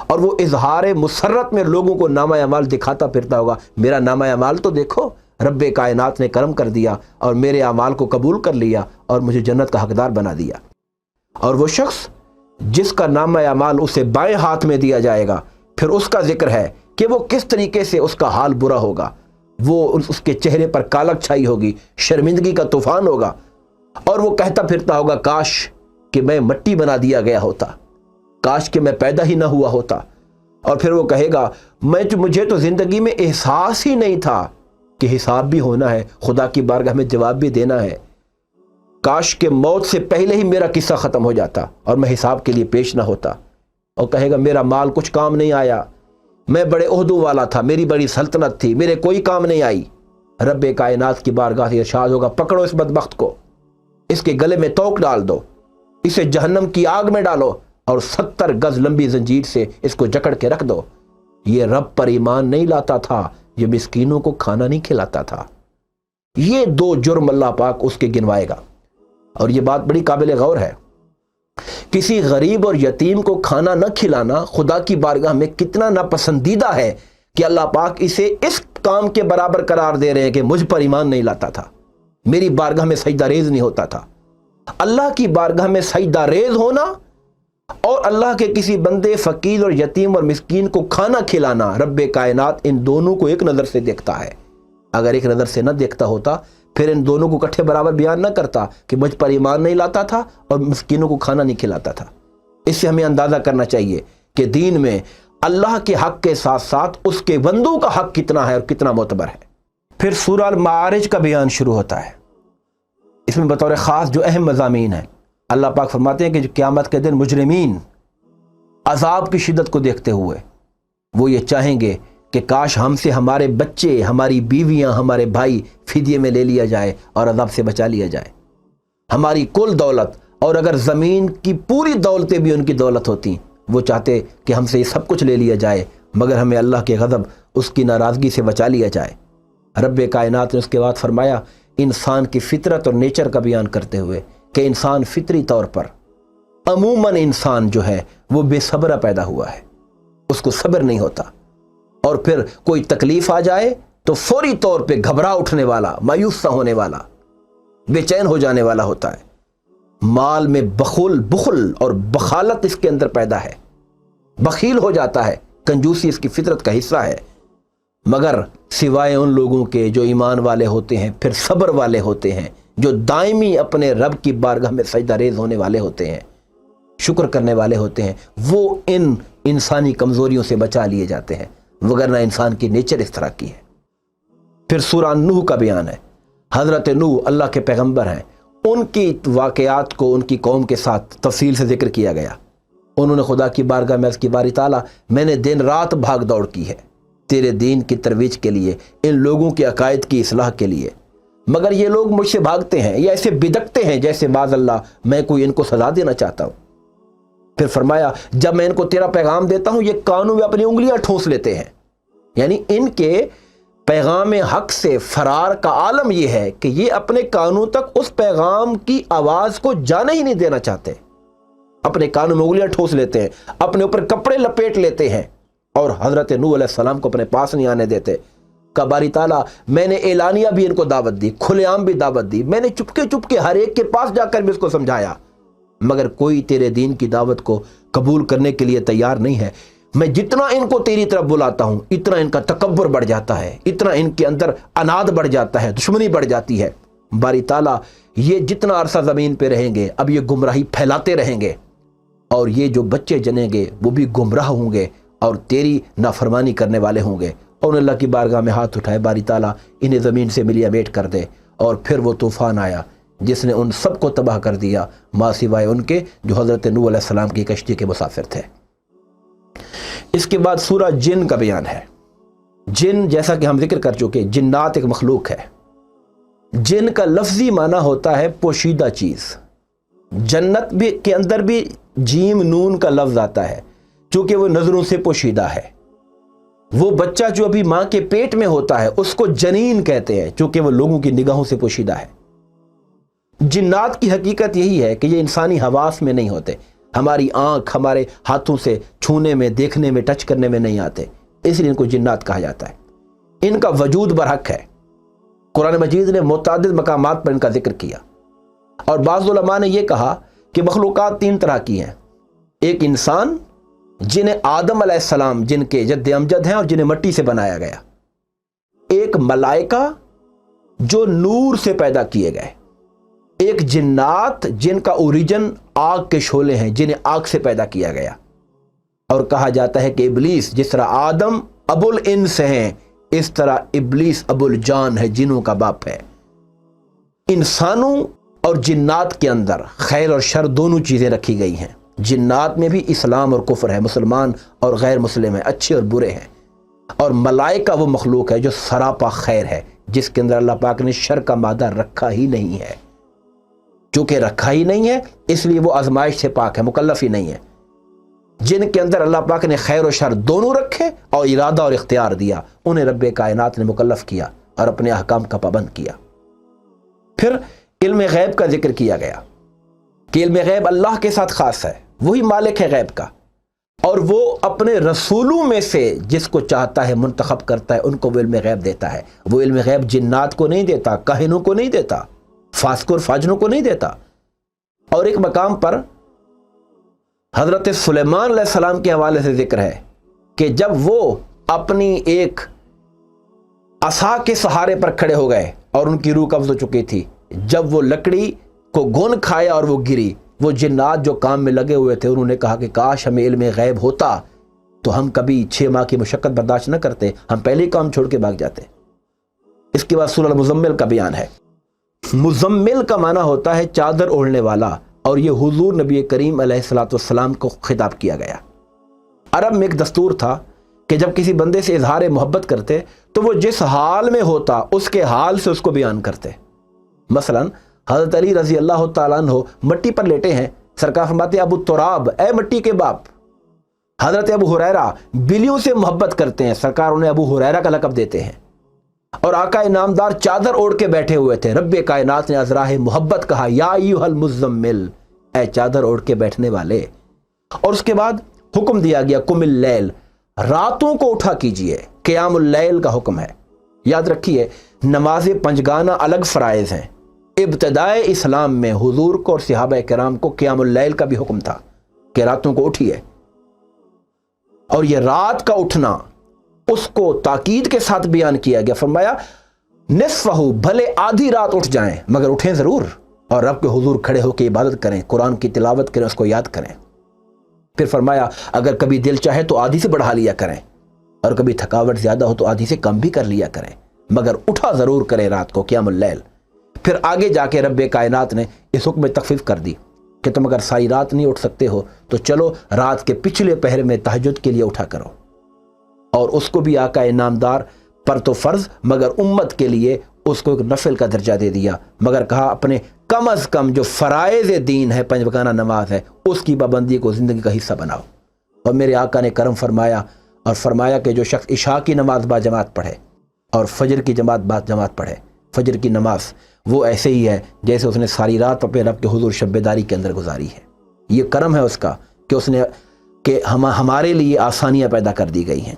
اور وہ اظہار مسرت میں لوگوں کو نامہ اعمال دکھاتا پھرتا ہوگا، میرا نامہ اعمال تو دیکھو، رب کائنات نے کرم کر دیا اور میرے اعمال کو قبول کر لیا اور مجھے جنت کا حقدار بنا دیا۔ اور وہ شخص جس کا نامہ اعمال اسے بائیں ہاتھ میں دیا جائے گا، پھر اس کا ذکر ہے کہ وہ کس طریقے سے اس کا حال برا ہوگا، وہ اس کے چہرے پر کالک چھائی ہوگی، شرمندگی کا طوفان ہوگا، اور وہ کہتا پھرتا ہوگا کاش کہ میں مٹی بنا دیا گیا ہوتا، کاش کہ میں پیدا ہی نہ ہوا ہوتا۔ اور پھر وہ کہے گا مجھے تو زندگی میں احساس ہی نہیں تھا کہ حساب بھی ہونا ہے، خدا کی بارگاہ میں جواب بھی دینا ہے، کاش کہ موت سے پہلے ہی میرا قصہ ختم ہو جاتا اور میں حساب کے لیے پیش نہ ہوتا۔ اور کہے گا میرا مال کچھ کام نہیں آیا، میں بڑے عہدوں والا تھا، میری بڑی سلطنت تھی، میرے کوئی کام نہیں آئی۔ رب کائنات کی بارگاہ سے ارشاد ہوگا پکڑو اس بدبخت کو، اس کے گلے میں توق ڈال دو، اسے جہنم کی آگ میں ڈالو اور 70 گز لمبی زنجیر سے اس کو جکڑ کے رکھ دو۔ یہ رب پر ایمان نہیں لاتا تھا، یہ مسکینوں کو کھانا نہیں کھلاتا تھا۔ یہ 2 جرم اللہ پاک اس کے گنوائے گا۔ اور یہ بات بڑی قابل غور ہے، کسی غریب اور یتیم کو کھانا نہ کھلانا خدا کی بارگاہ میں کتنا ناپسندیدہ ہے کہ اللہ پاک اسے اس کام کے برابر قرار دے رہے ہیں کہ مجھ پر ایمان نہیں لاتا تھا، میری بارگاہ میں سجدہ ریز نہیں ہوتا تھا۔ اللہ کی بارگاہ میں سجدہ ریز ہونا اور اللہ کے کسی بندے فقیر اور یتیم اور مسکین کو کھانا کھلانا، رب کائنات ان دونوں کو ایک نظر سے دیکھتا ہے۔ اگر ایک نظر سے نہ دیکھتا ہوتا پھر ان دونوں کو اکٹھے برابر بیان نہ کرتا کہ مجھ پر ایمان نہیں لاتا تھا اور مسکینوں کو کھانا نہیں کھلاتا تھا۔ اس سے ہمیں اندازہ کرنا چاہیے کہ دین میں اللہ کے حق کے ساتھ ساتھ اس کے بندوں کا حق کتنا ہے اور کتنا معتبر ہے۔ پھر سورہ المعارج کا بیان شروع ہوتا ہے، اس میں بطور خاص جو اہم مضامین ہیں اللہ پاک فرماتے ہیں کہ جو قیامت کے دن مجرمین عذاب کی شدت کو دیکھتے ہوئے وہ یہ چاہیں گے کہ کاش ہم سے ہمارے بچے، ہماری بیویاں، ہمارے بھائی فدیے میں لے لیا جائے اور عذاب سے بچا لیا جائے۔ ہماری کل دولت، اور اگر زمین کی پوری دولتیں بھی ان کی دولت ہوتی، وہ چاہتے کہ ہم سے یہ سب کچھ لے لیا جائے مگر ہمیں اللہ کے غضب، اس کی ناراضگی سے بچا لیا جائے۔ رب کائنات نے اس کے بعد فرمایا انسان کی فطرت اور نیچر کا بیان کرتے ہوئے کہ انسان فطری طور پر عموماً انسان جو ہے وہ بے صبرہ پیدا ہوا ہے، اس کو صبر نہیں ہوتا، اور پھر کوئی تکلیف آ جائے تو فوری طور پہ گھبرا اٹھنے والا، مایوس سا ہونے والا، بے چین ہو جانے والا ہوتا ہے۔ مال میں بخل اور بخالت اس کے اندر پیدا ہے، بخیل ہو جاتا ہے، کنجوسی اس کی فطرت کا حصہ ہے۔ مگر سوائے ان لوگوں کے جو ایمان والے ہوتے ہیں، پھر صبر والے ہوتے ہیں، جو دائمی اپنے رب کی بارگاہ میں سجدہ ریز ہونے والے ہوتے ہیں، شکر کرنے والے ہوتے ہیں، وہ ان انسانی کمزوریوں سے بچا لیے جاتے ہیں، وگرنہ انسان کی نیچر اس طرح کی ہے۔ پھر سورہ نوح کا بیان ہے، حضرت نوح اللہ کے پیغمبر ہیں، ان کی واقعات کو ان کی قوم کے ساتھ تفصیل سے ذکر کیا گیا۔ انہوں نے خدا کی بارگاہ میں عرض کی باری تعالیٰ میں نے دن رات بھاگ دوڑ کی ہے تیرے دین کی ترویج کے لیے، ان لوگوں کے عقائد کی اصلاح کے لیے، مگر یہ لوگ مجھ سے بھاگتے ہیں یا ایسے بدکتے ہیں جیسے معاذ اللہ میں کوئی ان کو سزا دینا چاہتا ہوں۔ پھر فرمایا جب میں ان کو تیرا پیغام دیتا ہوں یہ کانوں میں اپنی انگلیاں ٹھونس لیتے ہیں، یعنی ان کے پیغام حق سے فرار کا عالم یہ ہے کہ یہ اپنے کانوں تک اس پیغام کی آواز کو جانے ہی نہیں دینا چاہتے، اپنے کانوں میں انگلیاں ٹھونس لیتے ہیں، اپنے اوپر کپڑے لپیٹ لیتے ہیں اور حضرت نوح علیہ السلام کو اپنے پاس نہیں آنے دیتے۔ کہ باری تعالیٰ میں نے اعلانیہ بھی ان کو دعوت دی، کھلے عام بھی دعوت دی، میں نے چپکے ہر ایک کے پاس جا کر بھی اس کو سمجھایا، مگر کوئی تیرے دین کی دعوت کو قبول کرنے کے لیے تیار نہیں ہے۔ میں جتنا ان کو تیری طرف بلاتا ہوں اتنا ان کا تکبر بڑھ جاتا ہے، اتنا ان کے اندر اناد بڑھ جاتا ہے، دشمنی بڑھ جاتی ہے۔ باری تعالیٰ یہ جتنا عرصہ زمین پہ رہیں گے اب یہ گمراہی پھیلاتے رہیں گے، اور یہ جو بچے جنیں گے وہ بھی گمراہ ہوں گے اور تیری نافرمانی کرنے والے ہوں گے۔ اور اللہ کی بارگاہ میں ہاتھ اٹھائے باری تعالیٰ انہیں زمین سے ملیا میٹ کر دے، اور پھر وہ طوفان آیا جس نے ان سب کو تباہ کر دیا ما سوائے ان کے جو حضرت نوح علیہ السلام کی کشتی کے مسافر تھے۔ اس کے بعد سورہ جن کا بیان ہے۔ جن جیسا کہ ہم ذکر کر چکے جنات ایک مخلوق ہے، جن کا لفظی معنی ہوتا ہے پوشیدہ چیز۔ جنت بھی کے اندر بھی جیم نون کا لفظ آتا ہے چونکہ وہ نظروں سے پوشیدہ ہے۔ وہ بچہ جو ابھی ماں کے پیٹ میں ہوتا ہے اس کو جنین کہتے ہیں چونکہ وہ لوگوں کی نگاہوں سے پوشیدہ ہے۔ جنات کی حقیقت یہی ہے کہ یہ انسانی حواس میں نہیں ہوتے، ہماری آنکھ ہمارے ہاتھوں سے چھونے میں، دیکھنے میں، ٹچ کرنے میں نہیں آتے، اس لیے ان کو جنات کہا جاتا ہے۔ ان کا وجود برحق ہے۔ قرآن مجید نے متعدد مقامات پر ان کا ذکر کیا، اور بعض علماء نے یہ کہا کہ مخلوقات 3 طرح کی ہیں۔ ایک انسان جنہیں آدم علیہ السلام جن کے جد امجد ہیں اور جنہیں مٹی سے بنایا گیا، ایک ملائکہ جو نور سے پیدا کیے گئے، ایک جنات جن کا اوریجن آگ کے شعلے ہیں، جنہیں آگ سے پیدا کیا گیا، اور کہا جاتا ہے کہ ابلیس جس طرح آدم ابو الانس ہیں، اس طرح ابلیس ابو الجان ہے، جنوں کا باپ ہے۔ انسانوں اور جنات کے اندر خیر اور شر دونوں چیزیں رکھی گئی ہیں۔ جنات میں بھی اسلام اور کفر ہے، مسلمان اور غیر مسلم ہیں، اچھے اور برے ہیں، اور ملائکہ وہ مخلوق ہے جو سراپا خیر ہے، جس کے اندر اللہ پاک نے شر کا مادہ رکھا ہی نہیں ہے۔ چونکہ رکھا ہی نہیں ہے اس لیے وہ آزمائش سے پاک ہے، مکلف ہی نہیں ہے۔ جن کے اندر اللہ پاک نے خیر و شر دونوں رکھے اور ارادہ اور اختیار دیا، انہیں رب کائنات نے مکلف کیا اور اپنے احکام کا پابند کیا۔ پھر علم غیب کا ذکر کیا گیا کہ علم غیب اللہ کے ساتھ خاص ہے، وہی مالک ہے غیب کا، اور وہ اپنے رسولوں میں سے جس کو چاہتا ہے منتخب کرتا ہے، ان کو وہ علم غیب دیتا ہے۔ وہ علم غیب جنات کو نہیں دیتا، کاہنوں کو نہیں دیتا، فاسق اور فاجروں کو نہیں دیتا۔ اور ایک مقام پر حضرت سلیمان علیہ السلام کے حوالے سے ذکر ہے کہ جب وہ اپنی ایک عصا کے سہارے پر کھڑے ہو گئے اور ان کی روح قبض ہو چکی تھی، جب وہ لکڑی کو گون کھایا اور وہ گری، وہ جنات جو کام میں لگے ہوئے تھے انہوں نے کہا کہ کاش ہمیں علم غیب ہوتا تو ہم کبھی 6 ماہ کی مشقت برداشت نہ کرتے، ہم پہلے ہی کام چھوڑ کے بھاگ جاتے۔ اس کے بعد سورہ المزمل کا بیان ہے۔ مزمل کا معنی ہوتا ہے چادر اوڑھنے والا، اور یہ حضور نبی کریم علیہ الصلوۃ والسلام کو خطاب کیا گیا۔ عرب میں ایک دستور تھا کہ جب کسی بندے سے اظہار محبت کرتے تو وہ جس حال میں ہوتا اس کے حال سے اس کو بیان کرتے۔ مثلا حضرت علی رضی اللہ تعالیٰ عنہ مٹی پر لیٹے ہیں، سرکار فرماتے ابو تراب، اے مٹی کے باپ۔ حضرت ابو ہریرہ بلیوں سے محبت کرتے ہیں، سرکار انہیں ابو ہریرہ کا لقب دیتے ہیں۔ اور آقا انعامدار چادر اوڑھ کے بیٹھے ہوئے تھے، رب کائنات نے ازراہ محبت کہا یا ایھا المزمل، اے چادر اوڑھ کے بیٹھنے والے۔ اور اس کے بعد حکم دیا گیا قم اللیل، راتوں کو اٹھا کیجئے، قیام اللیل کا حکم ہے۔ یاد رکھیے نماز پنجگانہ الگ فرائض ہیں۔ ابتدائے اسلام میں حضور کو اور صحابہ کرام کو قیام اللیل کا بھی حکم تھا کہ راتوں کو اٹھیے، اور یہ رات کا اٹھنا اس کو تاکید کے ساتھ بیان کیا گیا۔ فرمایا نصفہ، بھلے آدھی رات اٹھ جائیں مگر اٹھیں ضرور، اور رب کے حضور کھڑے ہو کے عبادت کریں، قرآن کی تلاوت کریں، اس کو یاد کریں۔ پھر فرمایا اگر کبھی دل چاہے تو آدھی سے بڑھا لیا کریں، اور کبھی تھکاوٹ زیادہ ہو تو آدھی سے کم بھی کر لیا کریں، مگر اٹھا ضرور کریں رات کو، قیام اللیل۔ پھر آگے جا کے رب کائنات نے اس حکم میں تخفیف کر دی کہ تم اگر ساری رات نہیں اٹھ سکتے ہو تو چلو رات کے پچھلے پہر میں تہجد کے لیے اٹھا کرو، اور اس کو بھی آقا انعامدار پر تو فرض مگر امت کے لیے اس کو ایک نفل کا درجہ دے دیا، مگر کہا اپنے کم از کم جو فرائض دین ہے، 5 وقتہ نماز ہے، اس کی پابندی کو زندگی کا حصہ بناؤ۔ اور میرے آقا نے کرم فرمایا اور فرمایا کہ جو شخص عشاء کی نماز با جماعت پڑھے اور فجر کی جماعت پڑھے، فجر کی نماز، وہ ایسے ہی ہے جیسے اس نے ساری رات اپنے رب کے حضور شب بیداری کے اندر گزاری ہے۔ یہ کرم ہے اس کا کہ اس نے کہ ہمارے لیے آسانیاں پیدا کر دی گئی ہیں۔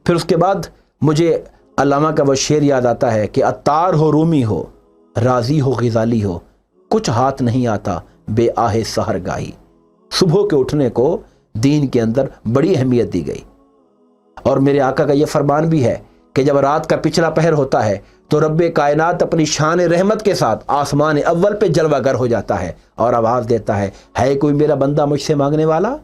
پھر اس کے بعد مجھے علامہ کا وہ شعر یاد آتا ہے کہ عطار ہو رومی ہو، رازی ہو غزالی ہو، کچھ ہاتھ نہیں آتا بے آہ سحر گاہی۔ صبح کے اٹھنے کو دین کے اندر بڑی اہمیت دی گئی، اور میرے آقا کا یہ فرمان بھی ہے کہ جب رات کا پچھلا پہر ہوتا ہے تو رب کائنات اپنی شان رحمت کے ساتھ آسمان اول پہ جلوہ گر ہو جاتا ہے اور آواز دیتا ہے کوئی میرا بندہ مجھ سے مانگنے والا،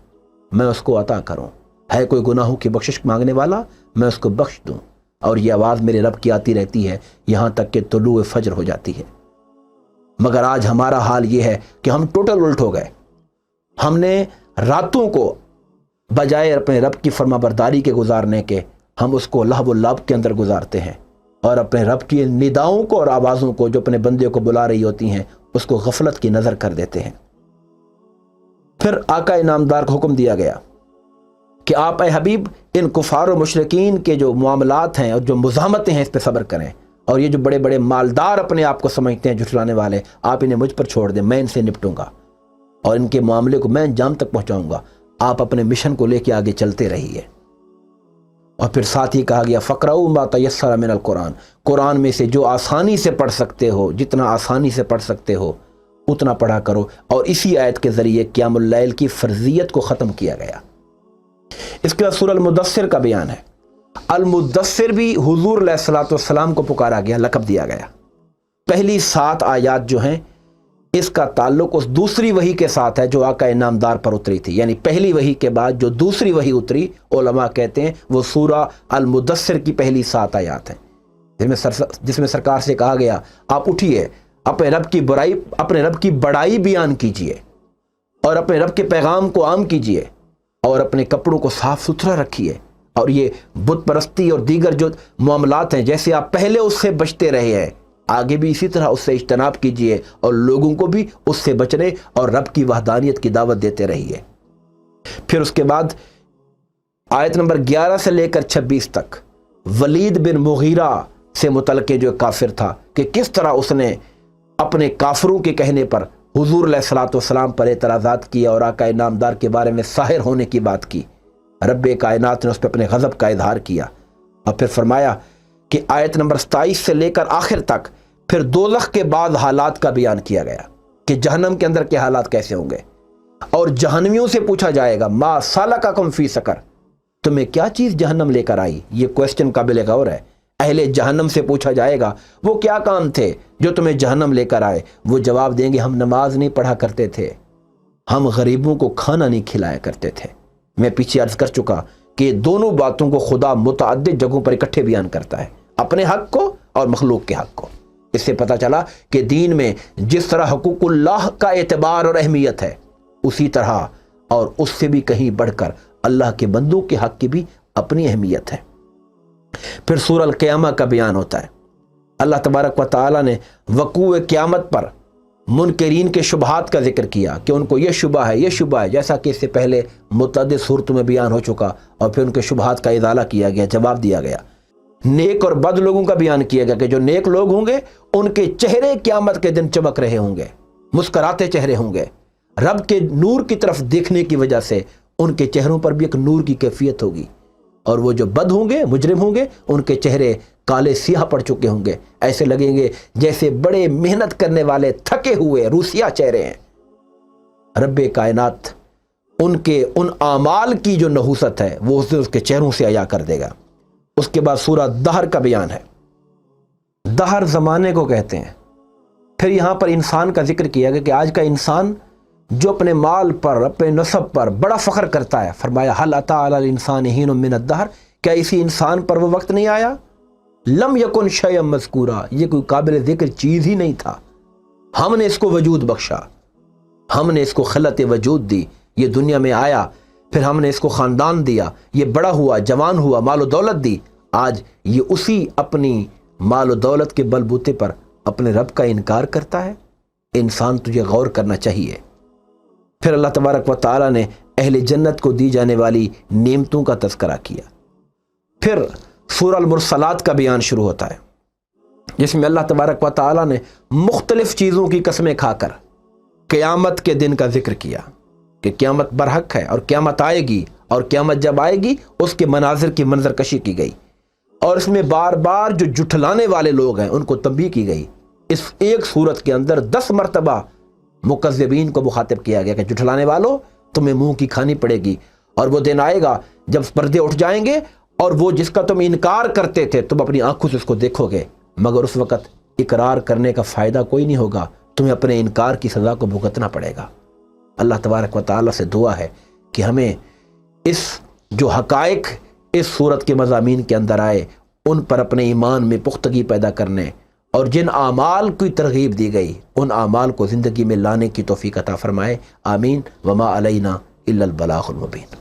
میں اس کو عطا کروں، ہے کوئی گناہوں کی بخشش مانگنے والا، میں اس کو بخش دوں۔ اور یہ آواز میرے رب کی آتی رہتی ہے یہاں تک کہ طلوع فجر ہو جاتی ہے۔ مگر آج ہمارا حال یہ ہے کہ ہم ٹوٹل الٹ ہو گئے، ہم نے راتوں کو بجائے اپنے رب کی فرما برداری کے گزارنے کے، ہم اس کو لہو و لعب کے اندر گزارتے ہیں، اور اپنے رب کی نداؤں کو اور آوازوں کو جو اپنے بندے کو بلا رہی ہوتی ہیں اس کو غفلت کی نظر کر دیتے ہیں۔ پھر آقا انعامدار کو حکم دیا گیا کہ آپ اے حبیب ان کفار و مشرکین کے جو معاملات ہیں اور جو مزاحمتیں ہیں اس پہ صبر کریں، اور یہ جو بڑے بڑے مالدار اپنے آپ کو سمجھتے ہیں جھٹلانے والے، آپ انہیں مجھ پر چھوڑ دیں، میں ان سے نپٹوں گا۔ اور ان کے معاملے کو میں انجام تک پہنچاؤں گا، آپ اپنے مشن کو لے کے آگے چلتے رہیے۔ اور پھر ساتھ ہی کہا گیا فقرؤوا ما تیسر من القرآن، قرآن میں سے جو آسانی سے پڑھ سکتے ہو، جتنا آسانی سے پڑھ سکتے ہو اتنا پڑھا کرو۔ اور اسی آیت کے ذریعے قیام اللیل کی فرضیت کو ختم کیا گیا۔ اس کے بعد سورہ المدثر کا بیان ہے۔ المدثر بھی حضور علیہ الصلوۃ والسلام کو پکارا گیا، لقب دیا گیا۔ پہلی 7 آیات جو ہیں اس کا تعلق اس دوسری وحی کے ساتھ ہے جو آقا انعامدار پر اتری تھی، یعنی پہلی وحی کے بعد جو دوسری وحی اتری، علماء کہتے ہیں وہ سورہ المدثر کی پہلی 7 آیات ہیں، جس میں سرکار سے کہا گیا آپ اٹھیے، اپنے رب کی بڑائی بیان کیجئے اور اپنے رب کے پیغام کو عام کیجئے اور اپنے کپڑوں کو صاف ستھرا رکھیے، اور یہ بت پرستی اور دیگر جو معاملات ہیں جیسے آپ پہلے اس سے بچتے رہے ہیں آگے بھی اسی طرح اس سے اجتناب کیجئے اور لوگوں کو بھی اس سے بچنے اور رب کی وحدانیت کی دعوت دیتے رہیے۔ پھر اس کے بعد آیت نمبر 11 سے لے کر 26 تک ولید بن مغیرہ سے متعلق جو کافر تھا کہ کس طرح اس نے اپنے کافروں کے کہنے پر حضور علیہ الصلوۃ والسلام پر اعتراضات کیا اور آقا انعامدار کے بارے میں ساحر ہونے کی بات کی۔ رب کائنات نے اس پہ اپنے غضب کا اظہار کیا اور پھر فرمایا کہ آیت نمبر 27 سے لے کر آخر تک پھر دوزخ کے بعد حالات کا بیان کیا گیا کہ جہنم کے اندر کے حالات کیسے ہوں گے، اور جہنمیوں سے پوچھا جائے گا ما سلککم فی سقر، تمہیں کیا چیز جہنم لے کر آئی؟ یہ کوسچن قابل غور ہے۔ اہل جہنم سے پوچھا جائے گا وہ کیا کام تھے جو تمہیں جہنم لے کر آئے؟ وہ جواب دیں گے ہم نماز نہیں پڑھا کرتے تھے، ہم غریبوں کو کھانا نہیں کھلایا کرتے تھے۔ میں پیچھے عرض کر چکا کہ دونوں باتوں کو خدا متعدد جگہوں پر اکٹھے بیان کرتا ہے، اپنے حق کو اور مخلوق کے حق کو۔ اس سے پتہ چلا کہ دین میں جس طرح حقوق اللہ کا اعتبار اور اہمیت ہے، اسی طرح اور اس سے بھی کہیں بڑھ کر اللہ کے بندوں کے حق کی بھی اپنی اہمیت ہے۔ پھر سورہ القیامہ کا بیان ہوتا ہے۔ اللہ تبارک و تعالی نے وقوع قیامت پر منکرین کے شبہات کا ذکر کیا کہ ان کو یہ شبہ ہے، جیسا کہ اس سے پہلے متعدد صورتوں میں بیان ہو چکا، اور پھر ان کے شبہات کا ازالہ کیا گیا، جواب دیا گیا۔ نیک اور بد لوگوں کا بیان کیا گیا کہ جو نیک لوگ ہوں گے ان کے چہرے قیامت کے دن چمک رہے ہوں گے، مسکراتے چہرے ہوں گے، رب کے نور کی طرف دیکھنے کی وجہ سے ان کے چہروں پر بھی ایک نور کی کیفیت ہوگی، اور وہ جو بد ہوں گے، مجرم ہوں گے، ان کے چہرے کالے سیاہ پڑ چکے ہوں گے، ایسے لگیں گے جیسے بڑے محنت کرنے والے تھکے ہوئے روسیا چہرے ہیں۔ رب کائنات ان اعمال کی جو نحوست ہے وہ اس کے چہروں سے عیا کر دے گا۔ اس کے بعد سورہ دہر کا بیان ہے۔ دہر زمانے کو کہتے ہیں۔ پھر یہاں پر انسان کا ذکر کیا گیا کہ آج کا انسان جو اپنے مال پر، اپنے نسب پر بڑا فخر کرتا ہے، فرمایا حل اتی علی الانسان حین من الدہر، کیا اسی انسان پر وہ وقت نہیں آیا لم یکن شیئا مذکورا، یہ کوئی قابل ذکر چیز ہی نہیں تھا، ہم نے اس کو وجود بخشا، ہم نے اس کو خلت وجود دی، یہ دنیا میں آیا، پھر ہم نے اس کو خاندان دیا، یہ بڑا ہوا، جوان ہوا، مال و دولت دی، آج یہ اسی اپنی مال و دولت کے بل بوتے پر اپنے رب کا انکار کرتا ہے۔ انسان تجھے غور کرنا چاہیے۔ پھر اللہ تبارک و تعالی نے اہل جنت کو دی جانے والی نعمتوں کا تذکرہ کیا۔ پھر سورہ المرسلات کا بیان شروع ہوتا ہے، جس میں اللہ تبارک و تعالی نے مختلف چیزوں کی قسمیں کھا کر قیامت کے دن کا ذکر کیا کہ قیامت برحق ہے اور قیامت آئے گی، اور قیامت جب آئے گی اس کے مناظر کی منظر کشی کی گئی، اور اس میں بار بار جو جھٹلانے والے لوگ ہیں ان کو تنبیہ کی گئی۔ اس ایک سورت کے اندر 10 مرتبہ مکذبین کو مخاطب کیا گیا کہ جھٹلانے والوں تمہیں منہ کی کھانی پڑے گی، اور وہ دن آئے گا جب پردے اٹھ جائیں گے اور وہ جس کا تم انکار کرتے تھے تم اپنی آنکھوں سے اس کو دیکھو گے، مگر اس وقت اقرار کرنے کا فائدہ کوئی نہیں ہوگا، تمہیں اپنے انکار کی سزا کو بھگتنا پڑے گا۔ اللہ تبارک و تعالیٰ سے دعا ہے کہ ہمیں اس جو حقائق اس صورت کے مضامین کے اندر آئے ان پر اپنے ایمان میں پختگی پیدا کرنے، اور جن اعمال کی ترغیب دی گئی ان اعمال کو زندگی میں لانے کی توفیق عطا فرمائے۔ آمین۔ وما علینا الا البلاغ المبین۔